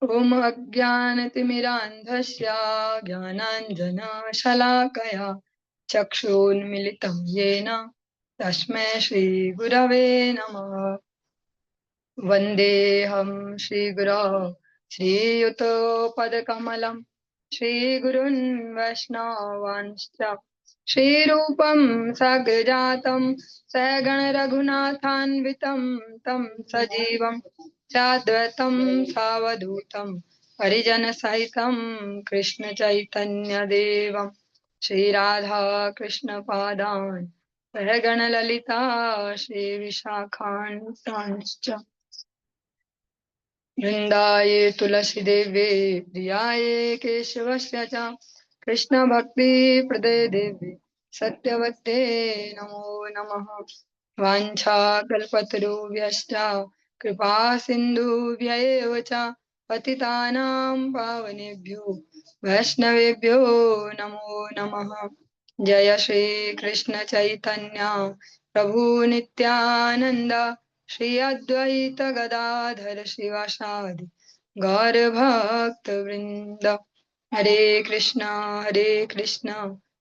ओम अज्ञानतिमिरान्धस्य ज्ञानाञ्जनशलाकया चक्षुन्मिलितं येन तस्मै श्रीगुरवे नमः। वन्देऽहं श्रीगुरो श्रीयुतपदकमलं श्रीगुरुन् वैष्णवांश्च श्रीरूपं साग्रजातं सहगणरघुनाथान्वितं तं सजीवं साद्वैतं सावधूतं हरिजनसहितं कृष्णचैतन्यदेवं श्रीराधा कृष्णपादान् सहगणललिता श्रीविशाखान्वितांश्च वृन्दाय तुलसीदेव्ये प्रियाय केशवस्य च कृष्णभक्तिप्रदे देव्ये सत्यवते नमो नमः। वाञ्छाकल्पतरुभ्यश्च कृपा सिन्धुभ्य एव च पतितानां पावनेभ्यो वैष्णवेभ्यो नमो नमः। जय श्री कृष्ण चैतन्य प्रभु नित्यानंद श्री अद्वैत गदाधर शिवासादि गौर भक्त वृंद। हरे कृष्णा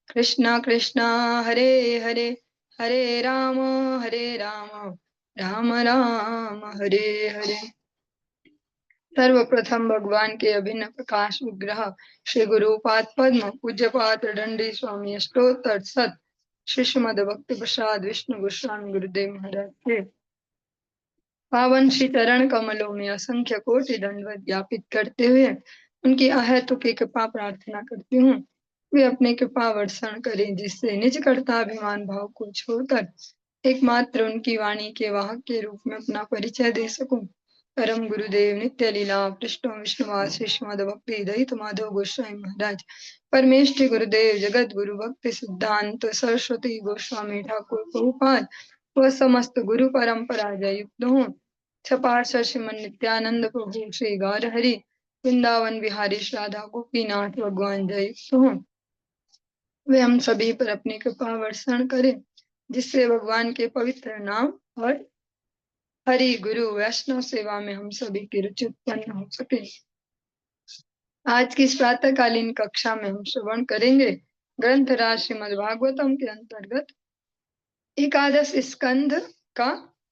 कृष्ण कृष्ण हरे हरे, हरे राम राम राम हरे हरे। सर्वप्रथम भगवान के अभिन्न प्रकाश विग्रह श्री गुरुपाद पद्म पूज्यपाद दंडी स्वामी अष्टोत्तर सत श्री श्रीमद भक्ति प्रसाद विष्णु गोस्वामी गुरुदेव महाराज के पावन श्री चरण कमलों में असंख्य कोटि दंडवत ज्ञापित करते हुए उनकी अहेतुकी कृपा प्रार्थना करती हूँ। वे अपने कृपा वर्षण करें जिससे निज कर्ताभिमान भाव को छोड़कर एकमात्र उनकी वाणी के वाहक के रूप में अपना परिचय दे सकूं। परम गुरुदेव नित्य लीला पृष्ठ विष्णुवास श्रीमद भक्ति दहित माधव गोस्वामी महाराज परमेष्ठि गुरुदेव जगत गुरु भक्ति सिद्धांत सरस्वती गोस्वामी ठाकुर प्रभुपाद व समस्त गुरु परंपरा जय युक्त हूँ। छपार्षद श्रीमन नित्यानंद प्रभु श्री गौर हरि वृंदावन बिहारी राधा गोपीनाथ भगवान जय युक्त हूँ। वे हम सभी पर अपनी कृपा वर्षण करें जिससे भगवान के पवित्र नाम और हरि गुरु वैष्णव सेवा में हम सभी की रुचि उत्पन्न हो सके। आज की इस प्रातःकालीन कक्षा में हम श्रवण करेंगे ग्रंथराज श्रीमद् भागवतम के अंतर्गत एकादश स्कंध का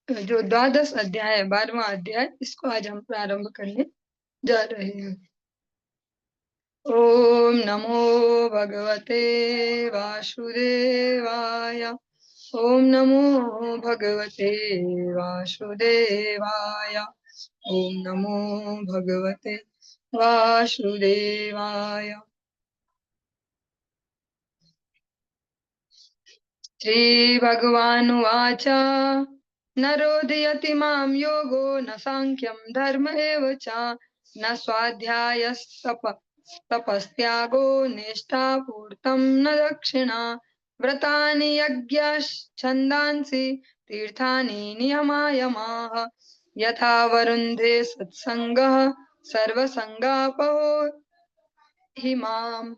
जो 12वां अध्याय है, 12वां अध्याय, इसको आज हम प्रारंभ करने जा रहे हैं। ओम नमो भगवते वासुदेवाय। ओम नमो भगवते वासुदेवाय। ओम नमो भगवते वासुदेवाय। श्रीभगवानुवाच नरोदयति मां योगो न सांख्यं धर्म एव च न स्वाध्यायस्तपस्त्यागो निष्ठा पूर्तं न दक्षिणा व्रतानि यज्ञश्छन्दांसि तीर्थानि नियमायमाः यथा वरुन्धे सत्संगः सर्वसंगापहो हि माम्।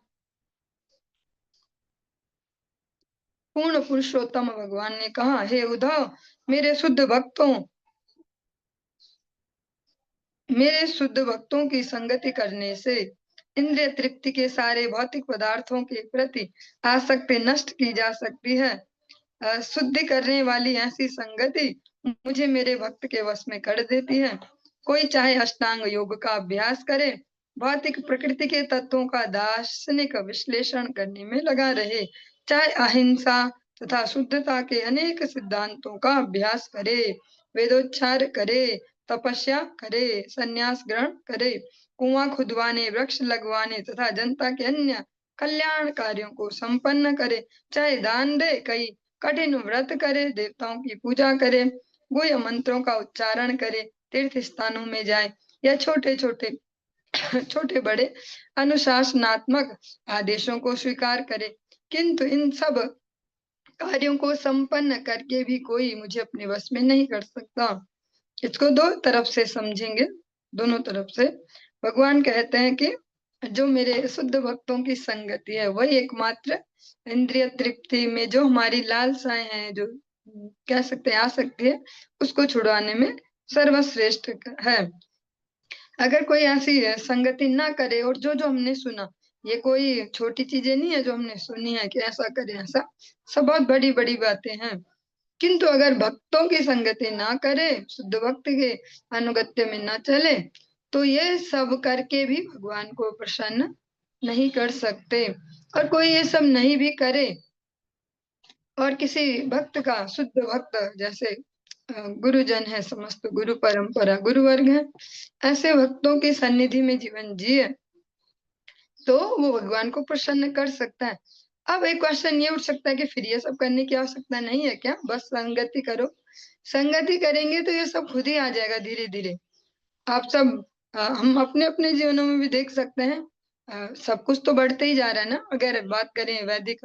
पूर्ण पुरुषोत्तम भगवान ने कहा, हे उद्धव, मेरे शुद्ध भक्तों की संगति करने से इंद्रिय तृप्ति के सारे भौतिक पदार्थों के प्रति आसक्ति नष्ट की जा सकती है। शुद्धि करने वाली ऐसी संगति मुझे मेरे भक्त के वश में कर देती है। कोई चाहे अष्टांग योग का अभ्यास करे, भौतिक प्रकृति के तत्वों का दार्शनिक विश्लेषण करने में लगा रहे, चाहे अहिंसा तथा शुद्धता के अनेक सिद्धांतों का अभ्यास करे, वेदोच्चार करे, तपस्या करे, संन्यास ग्रहण करे, कुआं खुदवाने, वृक्ष लगवाने तथा जनता के अन्य कल्याण कार्यों को संपन्न करे, चाहे दान दे, कई कठिन व्रत करे, देवताओं की पूजा करे, गुह्य मंत्रों का उच्चारण करे, तीर्थ स्थानों में जाए या छोटे बड़े अनुशासनात्मक आदेशों को स्वीकार करे, किंतु इन सब कार्यों को संपन्न करके भी कोई मुझे अपने वश में नहीं कर सकता। इसको दो तरफ से समझेंगे, दोनों तरफ से। भगवान कहते हैं कि जो मेरे शुद्ध भक्तों की संगति है वही एकमात्र इंद्रिय तृप्ति में जो हमारी लालसाएं हैं, जो कह सकते हैं आ सकती है, उसको छुड़वाने में सर्वश्रेष्ठ है। अगर कोई ऐसी संगति ना करे, और जो जो हमने सुना, ये कोई छोटी चीजें नहीं है जो हमने सुनी है कि ऐसा करे ऐसा, सब बहुत बड़ी बड़ी बातें हैं। किंतु अगर भक्तों की संगति ना करे, शुद्ध भक्त के अनुगत्य में ना चले, तो ये सब करके भी भगवान को प्रसन्न नहीं कर सकते। और कोई ये सब नहीं भी करे, और किसी भक्त का, शुद्ध भक्त जैसे गुरुजन है, समस्त गुरु परंपरा गुरु वर्ग है, ऐसे भक्तों की सन्निधि में जीवन जिए, तो वो भगवान को प्रसन्न कर सकता है। अब एक क्वेश्चन ये उठ सकता है कि फिर ये सब करने की आवश्यकता नहीं है क्या, बस संगति करो। संगति करेंगे तो ये सब खुद ही आ जाएगा धीरे धीरे। आप सब हम अपने अपने जीवनों में भी देख सकते हैं, सब कुछ तो बढ़ते ही जा रहा है ना। अगर बात करें वैदिक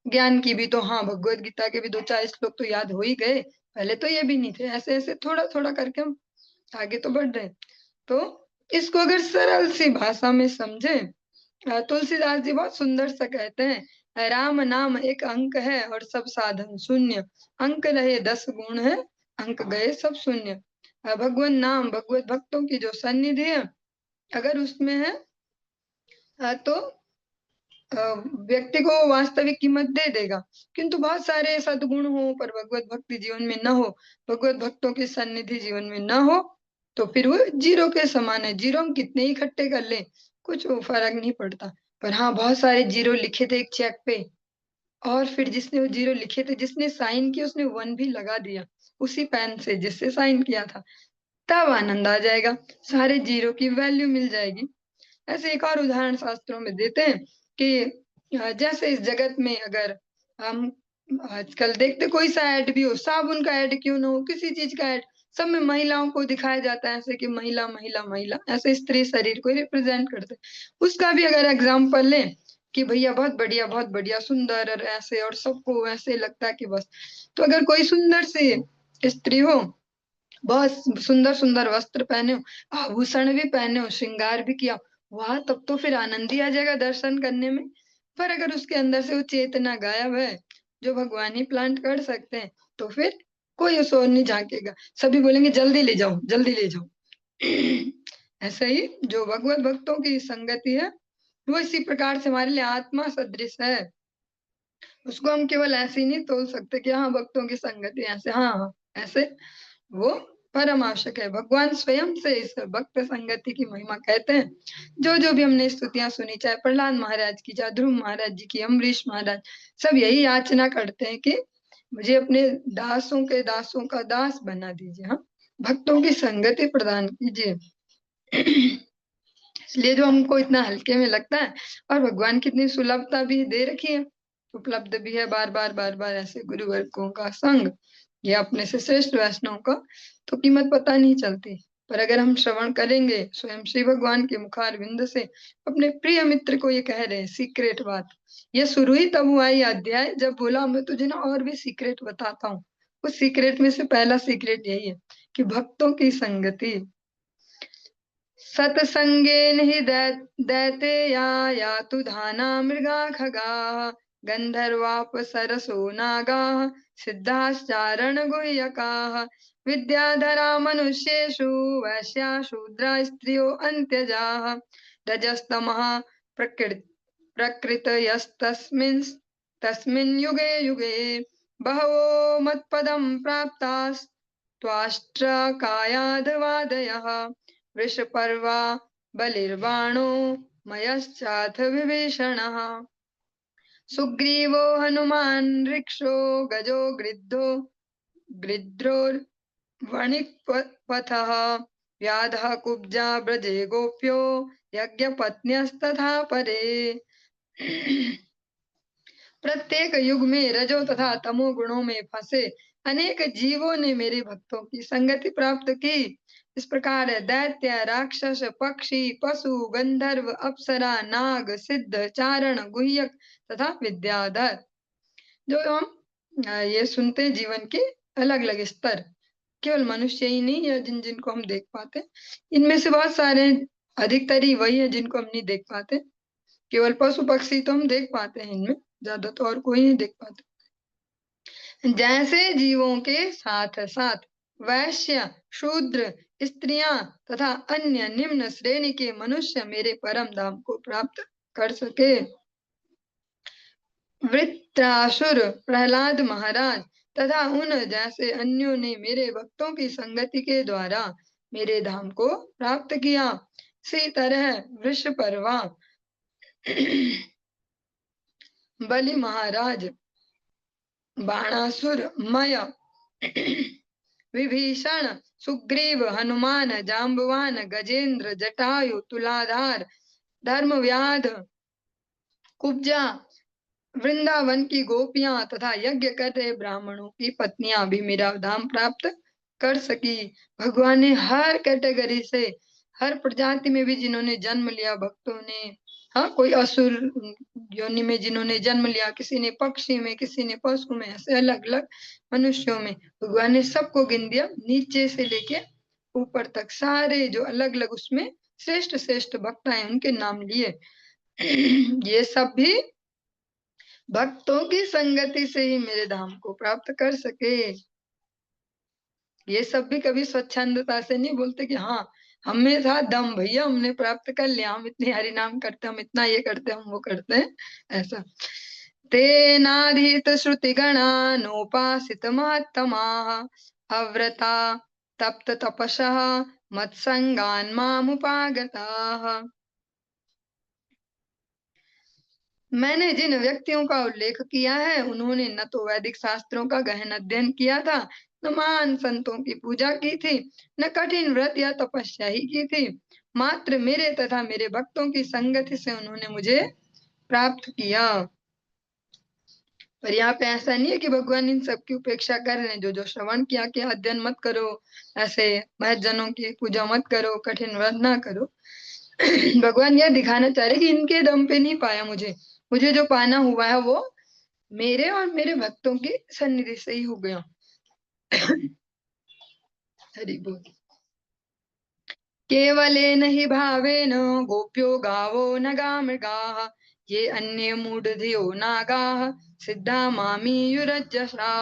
ज्ञान की भी, तो हाँ, भगवत गीता के भी 2-4 श्लोक तो याद हो ही गए। पहले तो ये भी नहीं थे, ऐसे ऐसे थोड़ा थोड़ा करके हम आगे तो बढ़ रहे हैं। तो इसको अगर सरल सी भाषा में समझे, तुलसीदास जी बहुत सुंदर सा कहते हैं, राम नाम एक अंक है और सब साधन शून्य, अंक रहे 10 गुण है, अंक गए सब शून्य। भगवान नाम, भगवत भक्तों की जो सन्निधि है, अगर उसमें है तो व्यक्ति को वास्तविक कीमत दे देगा। किंतु बहुत सारे सद्गुण हो पर भगवत भक्ति जीवन में न हो, भगवत भक्तों की सन्निधि जीवन में न हो, तो फिर वो जीरो के समान है। जीरो हम कितने ही इकट्ठे कर ले, कुछ फर्क नहीं पड़ता। पर हाँ, बहुत सारे जीरो लिखे थे एक चेक पे, और फिर जिसने वो जीरो लिखे थे, जिसने साइन किया, उसने 1 भी लगा दिया उसी पेन से जिससे साइन किया था, तब आनंद आ जाएगा, सारे जीरो की वैल्यू मिल जाएगी। ऐसे एक और उदाहरण शास्त्रों में देते हैं कि जैसे इस जगत में अगर हम आजकल देखते, कोई सा ऐड भी हो, साबुन का ऐड क्यों ना हो, किसी चीज का ऐड, सब में महिलाओं को दिखाया जाता है ऐसे कि महिला महिला महिला, ऐसे स्त्री शरीर को रिप्रेजेंट करते हैं। उसका भी अगर एग्जाम्पल लें कि भैया बहुत बढ़िया सुंदर, और ऐसे, और सबको ऐसे लगता है कि बस, तो अगर कोई सुंदर सी स्त्री हो, बहुत सुंदर सुंदर वस्त्र पहने हो, आभूषण भी पहने हो, श्रृंगार भी किया, वाह, तब तो फिर आनंद ही आ जाएगा दर्शन करने में। पर अगर उसके अंदर से वो चेतना गायब है, जो भगवान ही प्लांट कर सकते हैं, तो फिर कोई उस ओर नहीं झांकेगा, सभी बोलेंगे जल्दी ले जाओ जल्दी ले जाओ। ऐसे ही जो भगवत भक्तों की संगति है, वो इसी प्रकार से हमारे लिए आत्मा सदृश है। उसको हम केवल ऐसे ही नहीं तोल सकते कि हाँ, भक्तों की संगति ऐसे, हाँ हाँ ऐसे, वो परम आवश्यक है। भगवान स्वयं से इस भक्त संगति की महिमा कहते हैं। जो जो भी हमने स्तुतियां सुनी, चाहे प्रहलाद महाराज की, चाहे ध्रुव महाराज जी की, अम्बरीश महाराज, सब यही याचना करते हैं कि मुझे अपने दासों का दास बना दीजिए, हाँ, भक्तों की संगति प्रदान कीजिए। इसलिए जो हमको इतना हल्के में लगता है, और भगवान की इतनी सुलभता भी दे रखी है, उपलब्ध भी है बार बार बार बार ऐसे गुरुवर्गों का संग, या अपने से श्रेष्ठ वैष्णव का, तो कीमत पता नहीं चलती। पर अगर हम श्रवण करेंगे स्वयं श्री भगवान के मुखार बिंद से, अपने प्रिय मित्र को ये कह रहे हैं सीक्रेट बात, ये शुरू ही तब हुआ ये अध्याय जब बोला मैं तुझे ना और भी सीक्रेट बताता हूँ। उस सीक्रेट में से पहला सीक्रेट यही है कि भक्तों की संगति, सत्संगे हि दैते या तु धाना मृगा खगा, गंधर्वापसरसो नागाः सिद्धाश्चारण गुह्यकाः, विद्याधरा मनुष्येषु वैश्या शूद्रा स्त्रियो अन्त्यजाः, रजस्तमः प्रकृतयस्तस्मिन् तस्मिन् युगे युगे, बहवो मत्पदं प्राप्तास्त्वाष्ट्रकायाधवादयः, वृषपर्वा बलिर्बाणो मयश्चाथ विभीषणः, सुग्रीवो हनुमान् ऋक्षो गजो गृध्रोर्वणिक्पथः, व्याधः कुब्जा ब्रजे गोप्यो यज्ञपत्न्यस्तथा परे। प्रत्येक युग में रजो तथा तमो गुणों में फंसे अनेक जीवों ने मेरे भक्तों की संगति प्राप्त की। इस प्रकार दैत्य, राक्षस, पक्षी, पशु, गंधर्व, अप्सरा, नाग, सिद्ध, चारण, गुह्यक तथा विद्याधर, जो हम ये सुनते हैं जीवन के अलग अलग स्तर, केवल मनुष्य ही नहीं है जिन जिनको हम देख पाते, इनमें से बहुत सारे, अधिकतर ही वही है जिनको हम नहीं देख पाते। केवल पशु पक्षी तो हम देख पाते हैं, इनमें ज्यादा तो और कोई नहीं देख पाते। जैसे जीवों के साथ साथ वैश्य, शूद्र, स्त्रियां तथा अन्य निम्न श्रेणी के मनुष्य मेरे परम धाम को प्राप्त कर सके। वृत्रासुर, प्रहलाद महाराज तथा उन जैसे अन्यों ने मेरे भक्तों की संगति के द्वारा मेरे धाम को प्राप्त किया। इसी तरह वृषपर्वा, बलि महाराज, बाणासुर, मय, विभीषण, सुग्रीव, हनुमान, जाम्बवान, गजेंद्र, जटायु, तुलाधार, धर्मव्याध, कुब्जा, वृंदावन की गोपियां तथा यज्ञ कर रहे ब्राह्मणों की पत्नियां भी मेरा धाम प्राप्त कर सकी। भगवान ने हर कैटेगरी से, हर प्रजाति में भी जिन्होंने जन्म लिया भक्तों ने, हाँ, कोई असुर योनि में जिन्होंने जन्म लिया, किसी ने पक्षी में, किसी ने पशु में, ऐसे अलग अलग मनुष्यों में भगवान ने सबको गिन दिया, नीचे से लेके ऊपर तक सारे जो अलग अलग उसमें श्रेष्ठ श्रेष्ठ भक्त हैं उनके नाम लिए। ये सब भी भक्तों की संगति से ही मेरे धाम को प्राप्त कर सके। ये सब भी कभी स्वच्छंदता से नहीं बोलते कि हाँ हमें था दम भैया हमने प्राप्त कर लिया, हम इतनी हरि नाम करते, हम इतना ये करते, हम वो करते हैं, ऐसा। तेनाधीत श्रुति गणा नोपासित महत्तमा अव्रता तप्त तपसः मत्संगान् मामुपागताः। मैंने जिन व्यक्तियों का उल्लेख किया है उन्होंने न तो वैदिक शास्त्रों का गहन अध्ययन किया था, न महान संतों की पूजा की थी, न कठिन व्रत या तपस्या ही की थी, मात्र मेरे तथा मेरे भक्तों की संगति से उन्होंने मुझे प्राप्त किया। पर यहाँ पे ऐसा नहीं है कि भगवान इन सब की उपेक्षा कर रहे हैं, जो जो श्रवण किया कि अध्ययन मत करो, ऐसे महजनों की पूजा मत करो, कठिन व्रत ना करो। भगवान यह दिखाना चाह रहे कि इनके दम पे नहीं पाया मुझे, मुझे जो पाना हुआ है वो मेरे और मेरे भक्तों की सन्निधि से ही हो गया। हरि बोल। केवलेन हि भावेन गोप्यो गावो नगा मृगाः ये अन्ये मूढ़धियो नागाः सिद्धा मामी युरज्जसा।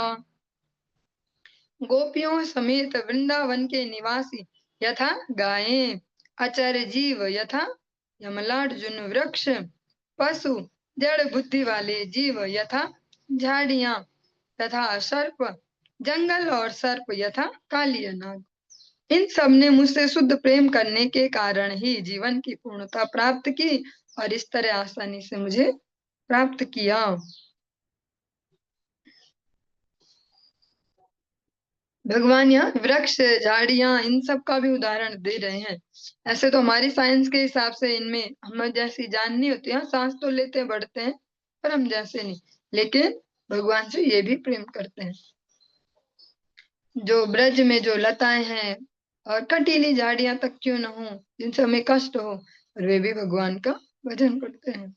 गोपियों समेत वृंदावन के निवासी यथा गायें, अचर जीव यथा यमलार्जुन वृक्ष, पशु जड़ बुद्धि वाले जीव यथा झाड़ियां, तथा सर्प जंगल और सर्प यथा कालिय नाग, इन सब ने मुझसे शुद्ध प्रेम करने के कारण ही जीवन की पूर्णता प्राप्त की और इस तरह आसानी से मुझे प्राप्त किया। भगवान यहाँ वृक्ष, झाड़ियां, इन सब का भी उदाहरण दे रहे हैं। ऐसे तो हमारी साइंस के हिसाब से इनमें हम जैसी जान नहीं होती, हाँ सांस तो लेते हैं, बढ़ते हैं, पर हम जैसे नहीं, लेकिन भगवान से ये भी प्रेम करते हैं। जो ब्रज में जो लताएं हैं और कटीली झाड़ियां तक क्यों न हो, जिनसे हमें कष्ट हो, और वे भी भगवान का भजन करते हैं।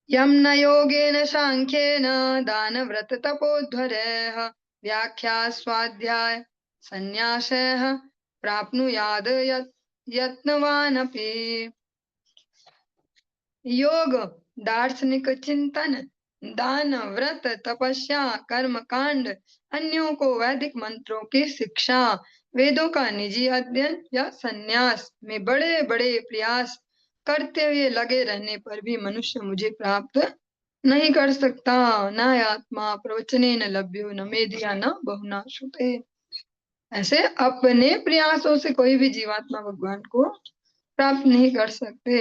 यम न योगेन सांख्येन दान व्रत तपोध्वरैः व्याख्या स्वाध्याय संन्यासैः प्राप्नुयाद यत्नवानपि। योग, दार्शनिक चिंतन, दान, व्रत, तपस्या, कर्म कांड, अन्यों को वैदिक मंत्रों की शिक्षा, वेदों का निजी अध्ययन या संन्यास में बड़े बड़े प्रयास करते हुए लगे रहने पर भी मनुष्य मुझे प्राप्त नहीं कर सकता। न आत्मा प्रवचने न लभ्यो न मेधिया न बहुना श्रुते। ऐसे अपने प्रयासों से कोई भी जीवात्मा भगवान को प्राप्त नहीं कर सकते।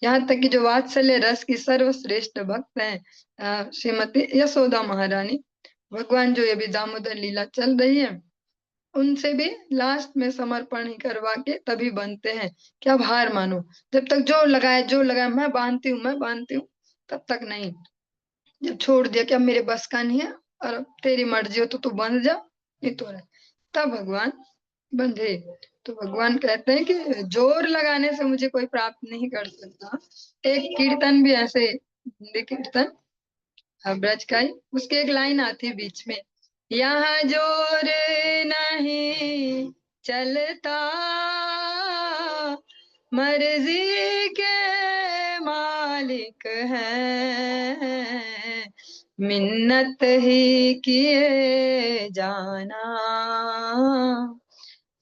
यहाँ तक कि जो वात्सल्य रस की सर्वश्रेष्ठ भक्त हैं, श्रीमती यशोदा महारानी, भगवान जो ये भी दामोदर लीला चल रही है, उनसे भी लास्ट में समर्पण ही करवा के तभी बनते हैं कि अब हार मानो, जब तक जो लगाए मैं बांधती हूँ तब तक नहीं। जब छोड़ दिया कि अब मेरे बस का नहीं है और अब तेरी मर्जी हो तो तू बंध जा, नहीं तो रह, तब भगवान बंधे। तो भगवान कहते हैं कि जोर लगाने से मुझे कोई प्राप्त नहीं कर सकता। एक कीर्तन भी ऐसे, हिंदी कीर्तन ब्रज का ही, उसकी एक लाइन आती है बीच में, यहाँ जोर नहीं चलता मर्जी के मालिक है, मिन्नत ही किए जाना,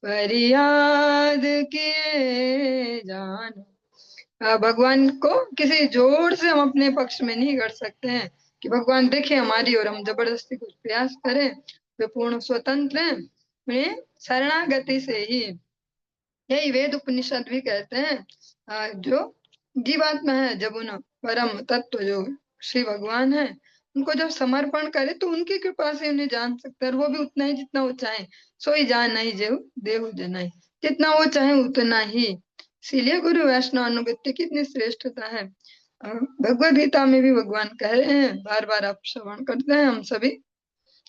फरियाद किए जाना। भगवान को किसी जोर से हम अपने पक्ष में नहीं कर सकते हैं कि भगवान देखे हमारी और हम जबरदस्ती कुछ प्रयास करें। वे पूर्ण स्वतंत्र हैं, उन्हें शरणागति से ही, यही वेद उपनिषद भी कहते हैं। जो जीवात्मा है, जब उन परम तत्व जो श्री भगवान है उनको जब समर्पण करे तो उनकी कृपा से उन्हें जान सकते हैं, और वो भी उतना ही जितना वो चाहे। सोई जान नहीं जेहु देहु जनाई, जितना वो चाहे उतना ही। इसीलिए गुरु वैष्णव अनुगत्य की इतनी श्रेष्ठता है। भगवद गीता में भी भगवान कह रहे हैं, बार बार आप श्रवण करते हैं हम सभी,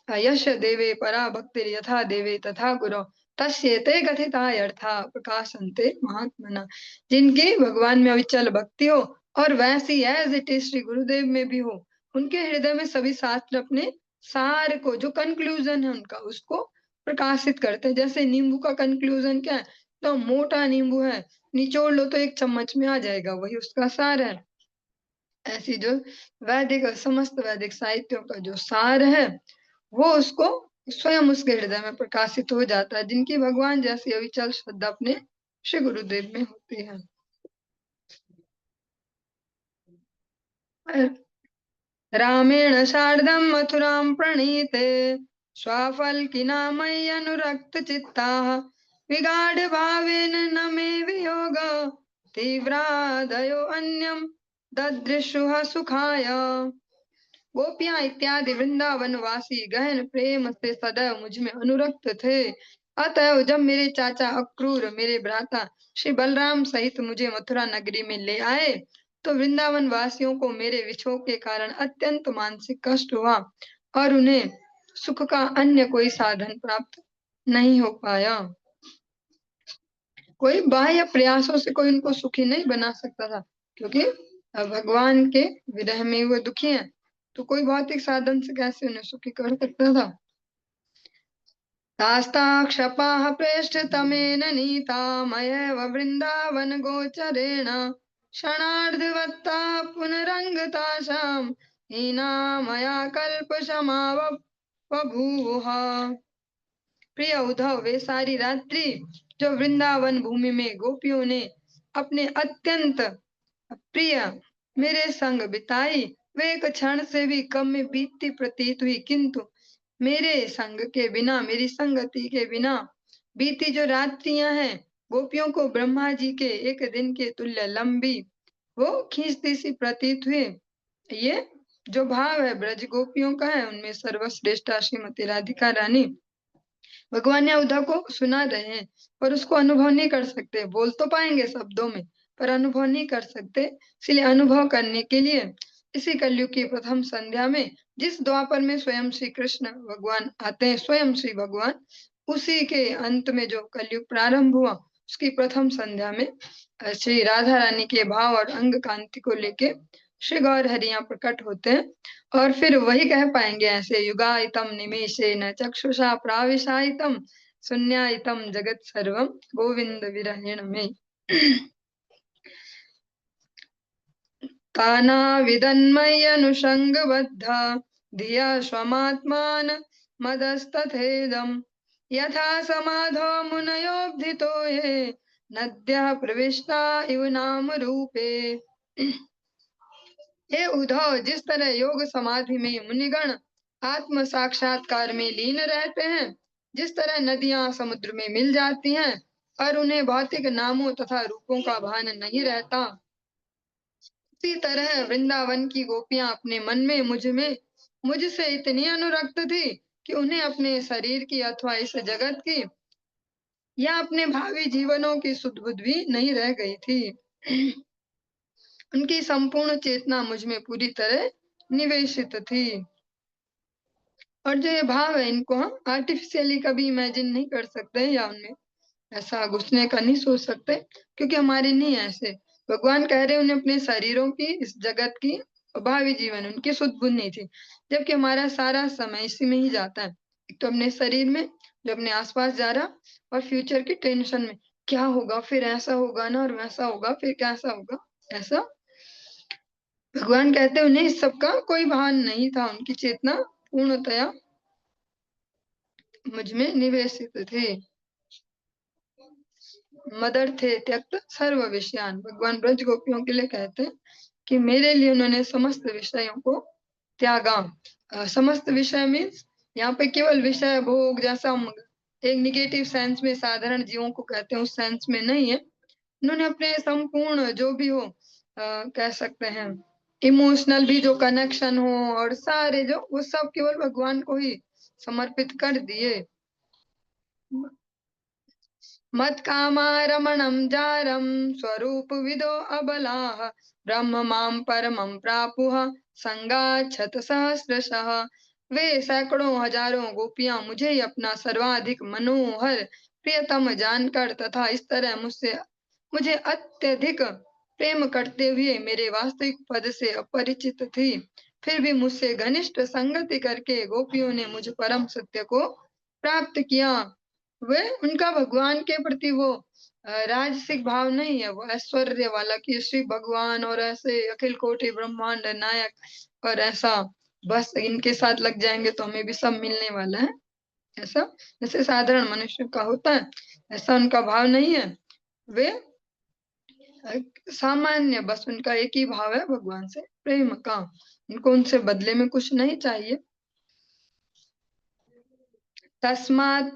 यश देवे परा भक्ति यथा देवे तथा गुरु तस्येते कथिता यथा प्रकाशन्ते महात्मना। जिनकी भगवान में अविचल भक्ति हो और वैसी as it is Shri Gurudev में भी हो, उनके हृदय में सभी शास्त्र अपने सार को, जो कंक्लूजन है उनका, उसको प्रकाशित करते हैं। जैसे नींबू का कंक्लूजन क्या है, तो मोटा नींबू है, निचोड़ लो तो एक चम्मच में आ जाएगा, वही उसका सार है। ऐसी जो वैदिक, समस्त वैदिक साहित्यों का जो सार है, वो उसको स्वयं उसके हृदय में प्रकाशित हो जाता है, जिनकी भगवान जैसी अविचल श्रद्धा अपने श्री गुरुदेव में होती है। रामेण सार्धम मथुरां प्रणीते, स्वाफल्किनामयि अनुरक्त चित्ताः, विगाढ भावेन न मे वियोग, तीव्रादयो अन्यम ददृशुः सुखाय। गोपियां इत्यादि वृंदावन वासी गहन प्रेम से सदैव मुझ में अनुरक्त थे। अतएव जब मेरे चाचा अक्रूर मेरे भ्राता श्री बलराम सहित मुझे मथुरा नगरी में ले आए, तो वृंदावन वासियों को मेरे विछोह के कारण अत्यंत मानसिक कष्ट हुआ और उन्हें सुख का अन्य कोई साधन प्राप्त नहीं हो पाया। कोई बाह्य प्रयासों से कोई उनको सुखी नहीं बना सकता था, क्योंकि भगवान के विरह में वो दुखी हैं, तो कोई भौतिक साधन से कैसे उन्हें सुखी कर सकता था। तास्ता क्षपाः प्रेष्ठतमेन नीता मयैव वृन्दावन गोचरेण, क्षणार्धवत्ता पुनरङ्गतासां हीना मया कल्पशमा बभूवुः। प्रिय उद्धव, वे सारी रात्रि जो वृंदावन भूमि में गोपियों ने अपने अत्यंत प्रिय मेरे संग बिताई, वे एक क्षण से भी कम में बीतती प्रतीत हुई, किंतु मेरे संग के बिना, मेरी संगति के बिना बीती जो रात्रियां हैं, गोपियों को ब्रह्मा जी के एक दिन के तुल्य लंबी वो खींचती सी प्रतीत हुई। ये जो भाव है ब्रज गोपियों का है, उनमें सर्वश्रेष्ठ श्रीमती राधिका रानी भगवान ने उद्धव को सुना रहे हैं, पर उसको अनुभव नहीं कर सकते। बोल तो पाएंगे शब्दों में, पर अनुभव नहीं कर सकते। इसलिए अनुभव करने के लिए इसी कलयुग की प्रथम संध्या में, जिस द्वापर में स्वयं श्री कृष्ण भगवान आते हैं, स्वयं श्री भगवान, उसी के अंत में जो कलयुग प्रारंभ हुआ, उसकी प्रथम संध्या में श्री राधा रानी के भाव और अंग कांति को लेके श्री गौर हरि यहाँ प्रकट होते हैं। और फिर वही कह पाएंगे ऐसे, युगायतम निमेषेन चक्षुषा प्राविशायितम शून्यायितम जगत सर्वम गोविंद विरहेण में। ताना विदन्मय्यनुषङ्गबद्ध धिया स्वमात्मान मदस्तथेदम, यथा समाधो मुनयोब्धितो ये नद्यः प्रविष्टा इव नाम रूपे। हे उद्धव, जिस तरह योग समाधि में मुनिगण आत्म साक्षात्कार में लीन रहते हैं, जिस तरह नदियां समुद्र में मिल जाती हैं और उन्हें भौतिक नामों तथा रूपों का भान नहीं रहता, उसी तरह वृंदावन की गोपियां अपने मन में मुझसे इतनी अनुरक्त थी कि उन्हें अपने शरीर की अथवा इस जगत की या अपने भावी जीवनों की सुध बुध भी नहीं रह गई थी। उनकी संपूर्ण चेतना मुझ में पूरी तरह निवेशित थी। और जो ये भाव है, इनको हम आर्टिफिशियली कभी इमेजिन नहीं कर सकते, या उनमें ऐसा घुसने का नहीं सोच सकते, क्योंकि हमारे नहीं है ऐसे। भगवान कह रहे हैं उन्हें अपने शरीरों की, इस जगत की भावी जीवन उनकी सुध बुध नहीं थी, जबकि हमारा सारा समय इसी में ही जाता है। एक तो अपने शरीर में जो अपने आसपास जा रहा, और फ्यूचर की टेंशन में, क्या होगा फिर, ऐसा होगा ना, और वैसा होगा फिर कैसा होगा, ऐसा भगवान कहते हैं उन्हें इस सब का कोई भान नहीं था, उनकी चेतना पूर्णतया मुझ में निवेशित थी। मदर थे त्यक्त सर्व विषयान, भगवान ब्रज गोपियों के लिए कहते हैं कि मेरे लिए उन्होंने समस्त विषयों को त्यागा। समस्त विषय मीन्स यहाँ पे केवल विषय भोग, जैसा हम एक निगेटिव सेंस में साधारण जीवों को कहते हैं उस सेंस में नहीं है। उन्होंने अपने संपूर्ण जो भी हो कह सकते हैं इमोशनल भी जो कनेक्शन हो और सारे जो वो सब केवल भगवान को ही समर्पित कर दिए। मत कामा रमणम जारम स्वरूप विदो अबलाः ब्रह्म माम परमं प्रापुः संगाच्छत सहस्रशः। वे सैकड़ों हजारों गोपियां मुझे ही अपना सर्वाधिक मनोहर प्रियतम जानकर तथा इस तरह मुझसे मुझे अत्यधिक प्रेम करते हुए मेरे वास्तविक पद से अपरिचित थी, फिर भी मुझसे घनिष्ठ संगति करके गोपियों ने मुझ परम सत्य को प्राप्त किया। वे उनका भगवान के प्रति वो राजसिक भाव नहीं है, वो ऐश्वर्य वाला कि श्री भगवान और ऐसे अखिल कोटि ब्रह्मांड नायक और ऐसा बस इनके साथ लग जाएंगे तो हमें भी सब मिलने वाला है, ऐसा जैसे साधारण मनुष्य का होता है, ऐसा उनका भाव नहीं है। वे सामान्य बस उनका एक ही भाव है भगवान से प्रेम का, उनको उनसे बदले में कुछ नहीं चाहिए। तस्मात्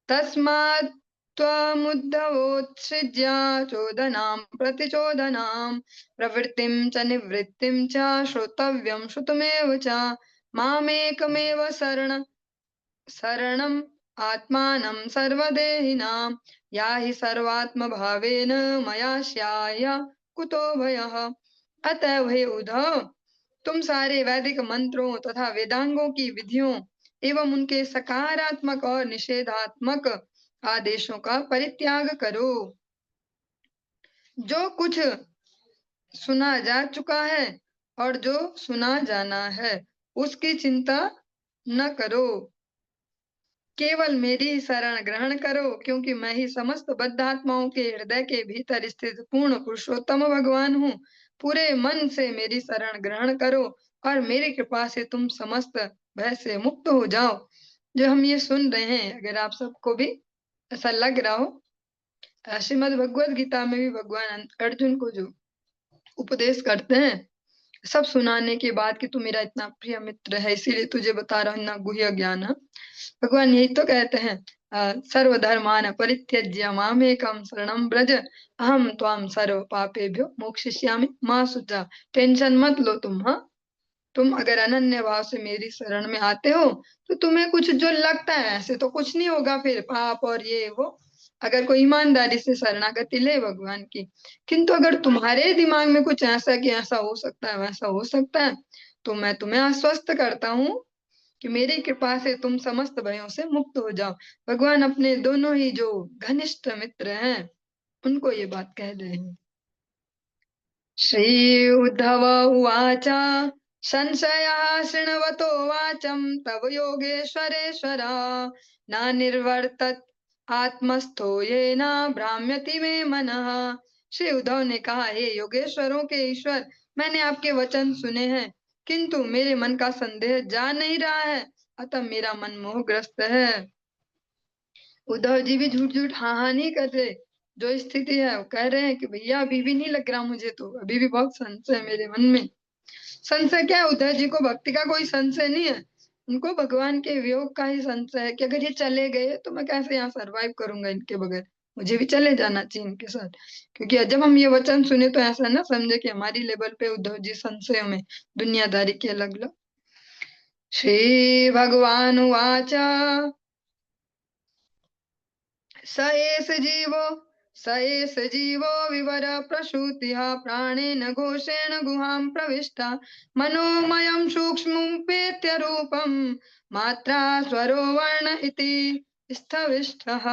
तस्मात् त्वमुद्धवोत्सृज्य चोदनां प्रतिचोदनां प्रवृत्तिं च निवृत्तिं च श्रोतव्यं श्रुतमेव च मामेकमेव शरणम् आत्मानं सर्वदेहिनां याहि सर्वात्मभावेन मया स्याय कुतो भयः। अतः हे उद्धव, तुम सारे वैदिक मंत्रों तथा वेदांगों की विधियों एवं उनके सकारात्मक और निषेधात्मक आदेशों का परित्याग करो। जो कुछ सुना जा चुका है और जो सुना जाना है उसकी चिंता न करो, केवल मेरी शरण ग्रहण करो, क्योंकि मैं ही समस्त बद्धात्माओं के हृदय के भीतर स्थित पूर्ण पुरुषोत्तम भगवान हूँ। पूरे मन से मेरी शरण ग्रहण करो और मेरी कृपा से तुम समस्त भय से मुक्त हो जाओ। जो हम ये सुन रहे हैं, अगर आप सबको भी ऐसा लग रहा हो, श्रीमद् भगवद गीता में भी भगवान अर्जुन को जो उपदेश करते हैं सब सुनाने के बाद कि तू मेरा इतना प्रिय मित्र है इसीलिए तुझे बता रहा हूँ, इतना गुह्य ज्ञान है। भगवान यही तो कहते हैं सर्वधर्मान परित्यज्य मामेकं शरणं व्रज अहम त्वाम सर्व पापेभ्यो मोक्षयिष्यामि मा शुचा। टेंशन मत लो तुम, हाँ, तुम अगर अनन्य भाव से मेरी शरण में आते हो तो तुम्हें कुछ जो लगता है ऐसे तो कुछ नहीं होगा, फिर पाप और ये वो, अगर कोई ईमानदारी से शरणागति ले भगवान की। किंतु अगर तुम्हारे दिमाग में कुछ ऐसा कि ऐसा हो सकता है वैसा हो सकता है, तो मैं तुम्हें आश्वस्त करता हूँ कि मेरी कृपा से तुम समस्त भयों से मुक्त हो जाओ। भगवान अपने दोनों ही जो घनिष्ठ मित्र हैं उनको ये बात कह रहे हैं। श्री उद्धव उवाच संशयः शृण्वतो वाचं तव योगेश्वरेश्वर न निर्वर्तत आत्मस्थो येन भ्राम्यति मे मनः। श्री उद्धव ने कहा, हे योगेश्वरों के ईश्वर, मैंने आपके वचन सुने हैं किंतु मेरे मन का संदेह जा नहीं रहा है, अतः मेरा मन मोहग्रस्त है। उद्धव जी भी झूठ झूठ हाँ हाँ नहीं कर रहे, जो स्थिति है वो कह रहे हैं कि भैया अभी भी नहीं लग रहा मुझे, तो अभी भी बहुत संशय है मेरे मन में। संशय क्या है, उद्धव जी को भक्ति का कोई संशय नहीं है, उनको भगवान के वियोग का ही संशय है कि अगर ये चले गए तो मैं कैसे यहाँ सरवाइव करूंगा इनके बगैर, मुझे भी चले जाना चाहिए इनके साथ। क्योंकि जब हम ये वचन सुने तो ऐसा ना समझे कि हमारी लेवल पे उद्धव जी संशय में दुनियादारी के अलग अलग। श्री भगवान उवाच स एष जीवो विवर प्रसूतिः प्राणेन घोषेण गुहां प्रविष्टा मनोमयं सूक्ष्ममुपेत्य रूपं मात्रा स्वरो वर्ण इति स्थविष्ठः।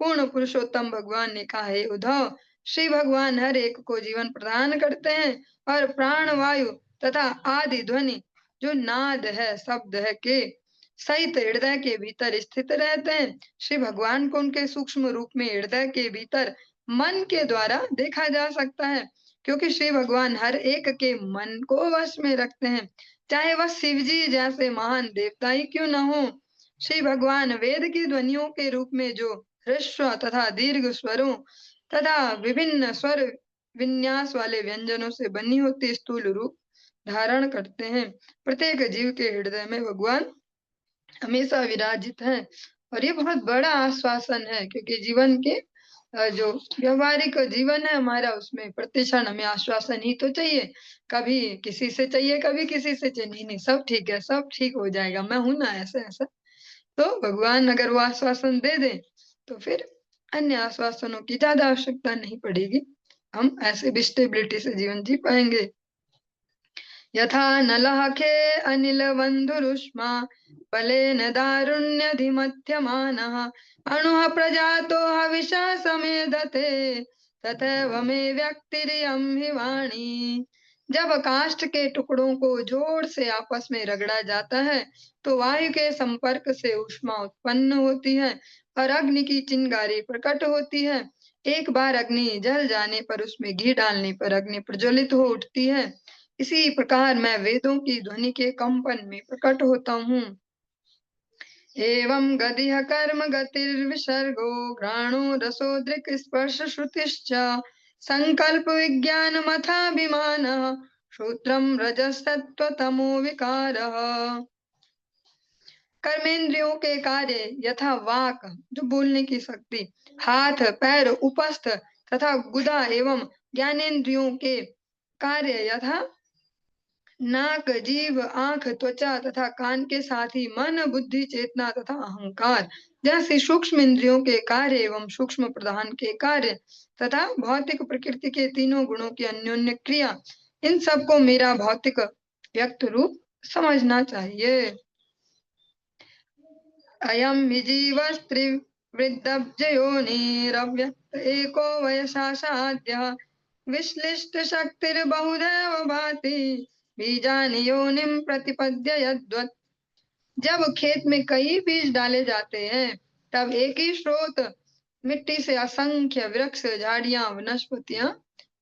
पूर्ण पुरुषोत्तम भगवान ने कहा, हे उद्धव, श्री भगवान हर एक को जीवन प्रदान करते हैं और प्राण वायु तथा आदि ध्वनि जो नाद है शब्द है के सहित हृदय के भीतर स्थित रहते हैं। श्री भगवान को उनके सूक्ष्म रूप में हृदय के भीतर मन के द्वारा देखा जा सकता है। क्योंकि श्री भगवान हर एक के मन को वश में रखते हैं, चाहे वह शिव जी जैसे महान देवता ही क्यों न हो। श्री भगवान वेद की ध्वनियों के रूप में जो ह्रस्व तथा दीर्घ स्वरों तथा विभिन्न स्वर विन्यास वाले व्यंजनों से बनी होती स्थूल रूप धारण करते हैं, प्रत्येक जीव के हृदय में भगवान हमेशा विराजित हैं। और ये बहुत बड़ा आश्वासन है, क्योंकि जीवन के जो व्यवहारिक जीवन है हमारा, उसमें प्रतिक्षण हमें आश्वासन ही तो चाहिए। कभी किसी से चाहिए, कभी किसी से चाहिए, नहीं नहीं सब ठीक है, सब ठीक हो जाएगा, मैं हूं ना ऐसा ऐसा। तो भगवान अगर वो आश्वासन दे दे तो फिर अन्य आश्वासनों की ज्यादा आवश्यकता नहीं पड़ेगी, हम ऐसे भी स्टेबिलिटी से जीवन जी पाएंगे। यथा नलहखे अनिल बंधुरुष्मा बलेन दारुण्यधिमथ्यमानः अणुः प्रजातो हविषा समेधते तथैव मे व्यक्तिरियं हि वाणी। जब काष्ठ के टुकड़ों को जोर से आपस में रगड़ा जाता है तो वायु के संपर्क से ऊष्मा उत्पन्न होती है और अग्नि की चिंगारी प्रकट होती है। एक बार अग्नि जल जाने पर उसमें घी डालने पर अग्नि प्रज्वलित हो उठती है। इसी प्रकार मैं वेदों की ध्वनि के कंपन में प्रकट होता हूँ। एवं गदिह कर्म गतिर्विसर्गो घ्राणो रसो दृक् स्पर्श श्रुतिश्च संकल्प विज्ञान मथाभिमान श्रोत्रम रजसत्वतमो विकारः। कर्मेंद्रियों के कार्य यथा वाक जो बोलने की शक्ति, हाथ पैर उपस्थ तथा गुदा एवं ज्ञानेन्द्रियों के कार्य यथा नाक जीव आंख त्वचा तथा कान के साथ ही मन बुद्धि चेतना तथा अहंकार जैसे सूक्ष्म इंद्रियों के कार्य एवं सूक्ष्म प्रधान के कार्य तथा भौतिक प्रकृति के तीनों गुणों की अन्योन्य क्रिया, इन सबको मेरा भौतिक व्यक्त रूप समझना चाहिए। अयम हि जीवस्त्रिवृद्धब्ज योनिरव्यक्त एको वयसा साध्यः विश्लिष्ट शक्तिर्बहुधैव भाति बीजानि योनिं प्रतिपद्य यद्वत्। जब खेत में कई बीज डाले जाते हैं तब एक ही स्रोत मिट्टी से असंख्य वृक्ष झाड़ियां वनस्पतियां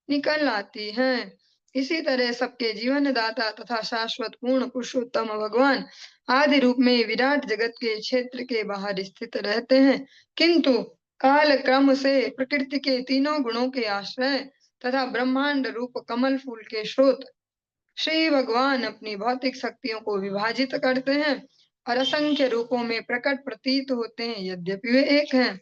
निकल आती हैं। इसी तरह सबके जीवन दाता तथा शाश्वत पूर्ण पुरुषोत्तम भगवान आदि रूप में विराट जगत के क्षेत्र के बाहर स्थित रहते हैं, किंतु काल क्रम से प्रकृति के तीनों गुणों के आश्रय तथा ब्रह्मांड रूप कमल फूल के स्रोत श्री भगवान अपनी भौतिक शक्तियों को विभाजित करते हैं और असंख्य रूपों में प्रकट प्रतीत होते हैं, यद्यपि वे एक हैं।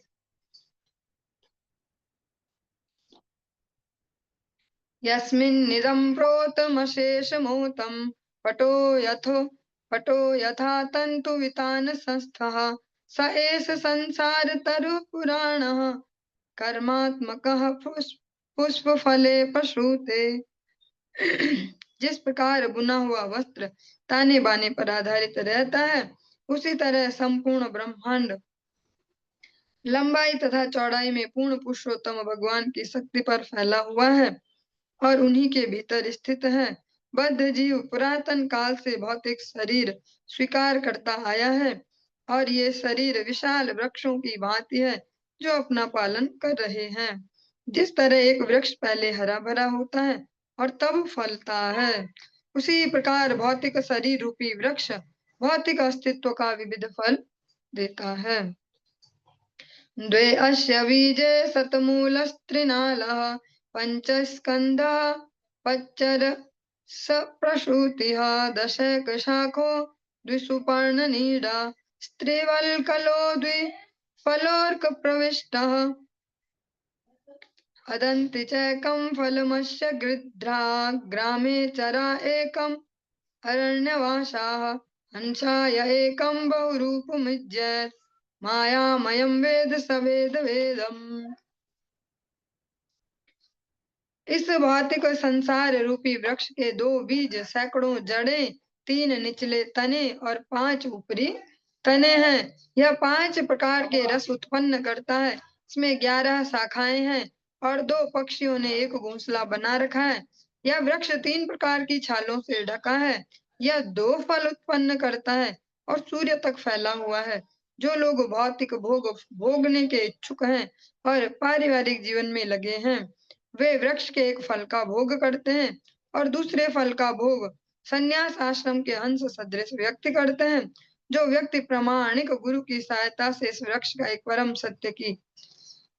यस्मिन्निदं प्रोतमशेषमूतं पटो यथा तन्तुवितान संस्थः स एष संसारतरुः पुराणः कर्मात्मकः पुष्पफले प्रसूते। जिस प्रकार बुना हुआ वस्त्र ताने बाने पर आधारित रहता है, उसी तरह संपूर्ण ब्रह्मांड लंबाई तथा चौड़ाई में पूर्ण पुरुषोत्तम भगवान की शक्ति पर फैला हुआ है और उन्हीं के भीतर स्थित है। बद्ध जीव पुरातन काल से भौतिक शरीर स्वीकार करता आया है और ये शरीर विशाल वृक्षों की भांति है जो अपना पालन कर रहे हैं। जिस तरह एक वृक्ष पहले हरा भरा होता है और तब फलता है, उसी प्रकार भौतिक शरीर रूपी वृक्ष भौतिक अस्तित्व का विविध फल देता है। द्वे अस्य बीजे शतमूलस्त्रिनालः पंचस्कन्धः पच्चर सप्रसूतिः दशैकशाखो द्विसुपर्णनीडा स्त्रीवल्कलो द्विफलोर्कप्रविष्टः अदन्ति चैकं फलमस्य गृध्रा ग्रामे चरा एकम् अरण्यवासाः हंसाय एकं बहुरूपमुज्जयत् मायामयं वेद सवेद वेदम। इस भौतिक संसार रूपी वृक्ष के 2 बीज, सैकड़ों जड़ें, 3 निचले तने और 5 ऊपरी तने हैं। यह 5 प्रकार के रस उत्पन्न करता है। इसमें 11 शाखाएं हैं और 2 पक्षियों ने एक घोंसला बना रखा है। यह वृक्ष 3 प्रकार की छालों से ढका है। यह 2 फल उत्पन्न करता है और सूर्य तक फैला हुआ है। जो लोग भौतिक भोग भोगने के इच्छुक हैं और पारिवारिक जीवन में लगे हैं, वे वृक्ष के एक फल का भोग करते हैं और दूसरे फल का भोग संन्यास आश्रम के हंस सदृश व्यक्ति करते हैं। जो व्यक्ति प्रामाणिक गुरु की सहायता से इस वृक्ष का एक परम सत्य की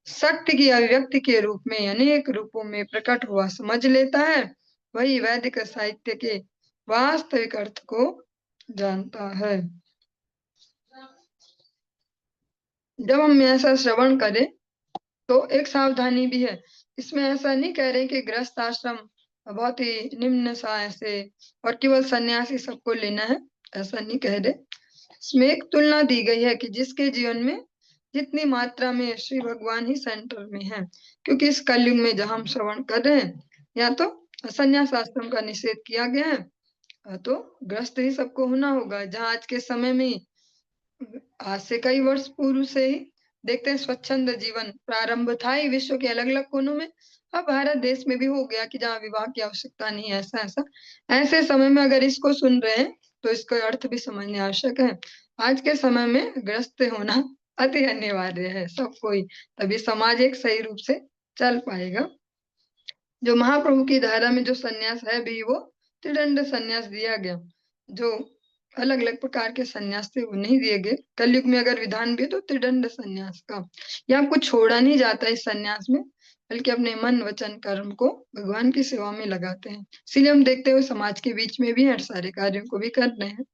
शक्ति की अभिव्यक्ति के रूप में अनेक रूपों में प्रकट हुआ समझ लेता है, वही वैदिक साहित्य के वास्तविक अर्थ को जानता है। जब हम ऐसा श्रवण करें तो एक सावधानी भी है। इसमें ऐसा नहीं कह रहे कि गृहस्थ आश्रम बहुत ही निम्न सा ऐसे और केवल सन्यासी सबको लेना है, ऐसा नहीं कह रहे। इसमें एक तुलना दी गई है कि जिसके जीवन में जितनी मात्रा में श्री भगवान ही सेंटर में है, क्योंकि इस कलयुग में जहां हम श्रवण कर रहे हैं या तो संन्यास आश्रम का निषेध किया गया है तो गृहस्थ ही सबको होना होगा। जहां आज के समय में आज से कई वर्ष पूर्व से ही देखते हैं स्वच्छंद जीवन प्रारंभ था ही विश्व के अलग अलग कोनों में। अब भारत देश में भी हो गया कि जहाँ विवाह की आवश्यकता नहीं है, ऐसा ऐसे समय में अगर इसको सुन रहे हैं तो इसका अर्थ भी समझने आवश्यक है। आज के समय में ग्रस्त होना अति अनिवार्य है सबको ही, तभी समाज एक सही रूप से चल पाएगा। जो महाप्रभु की धारा में जो सन्यास है भी वो त्रिदंड सन्यास दिया गया। जो अलग अलग प्रकार के सन्यास थे वो नहीं दिए गए। कलयुग में अगर विधान भी है तो त्रिदंड सन्यास का, या कुछ छोड़ा नहीं जाता इस सन्यास में, बल्कि अपने मन वचन कर्म को भगवान की सेवा में लगाते हैं। इसीलिए हम देखते हुए समाज के बीच में भी हर सारे कार्यों को भी कर रहे हैं।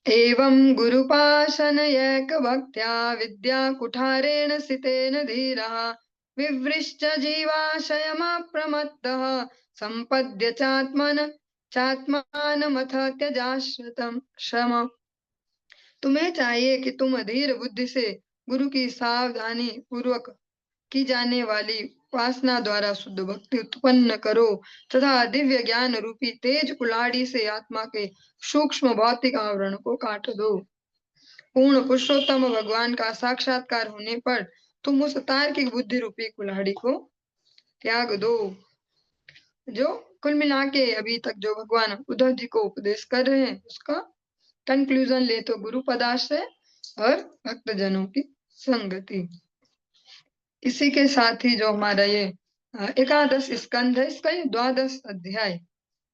एवं गुरुपाशनयैक भक्त्या विद्या कुठारेण सितेन धीरः विवृश्च जीवाशयमप्रमत्तः संपद्य चात्मानमथ त्यजाश्रितम् श्रम। तुम्हें चाहिए कि तुम अधीर बुद्धि से गुरु की सावधानी पूर्वक की जाने वाली उपासना द्वारा शुद्ध भक्ति उत्पन्न करो तथा दिव्य ज्ञान रूपी तेज कुल्हाड़ी से आत्मा के सूक्ष्म भौतिक आवरण को काट दो। पूर्ण पुरुषोत्तम भगवान का साक्षात्कार होने पर तुम उस तार्किक बुद्धि रूपी कुल्हाड़ी को त्याग दो। जो कुल मिला के अभी तक जो भगवान उद्धव जी को उपदेश कर रहे हैं उसका कंक्लूजन ले तो गुरु पदाश्रय और भक्त जनों की संगति। इसी के साथ ही जो हमारा ये एकादश स्कंध है, इसका ये 12वां अध्याय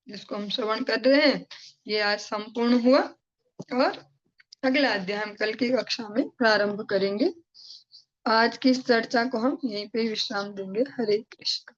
जिसको हम श्रवण कर रहे हैं ये आज संपूर्ण हुआ और अगला अध्याय हम कल की कक्षा में प्रारंभ करेंगे। आज की इस चर्चा को हम यहीं पे विश्राम देंगे। हरे कृष्ण।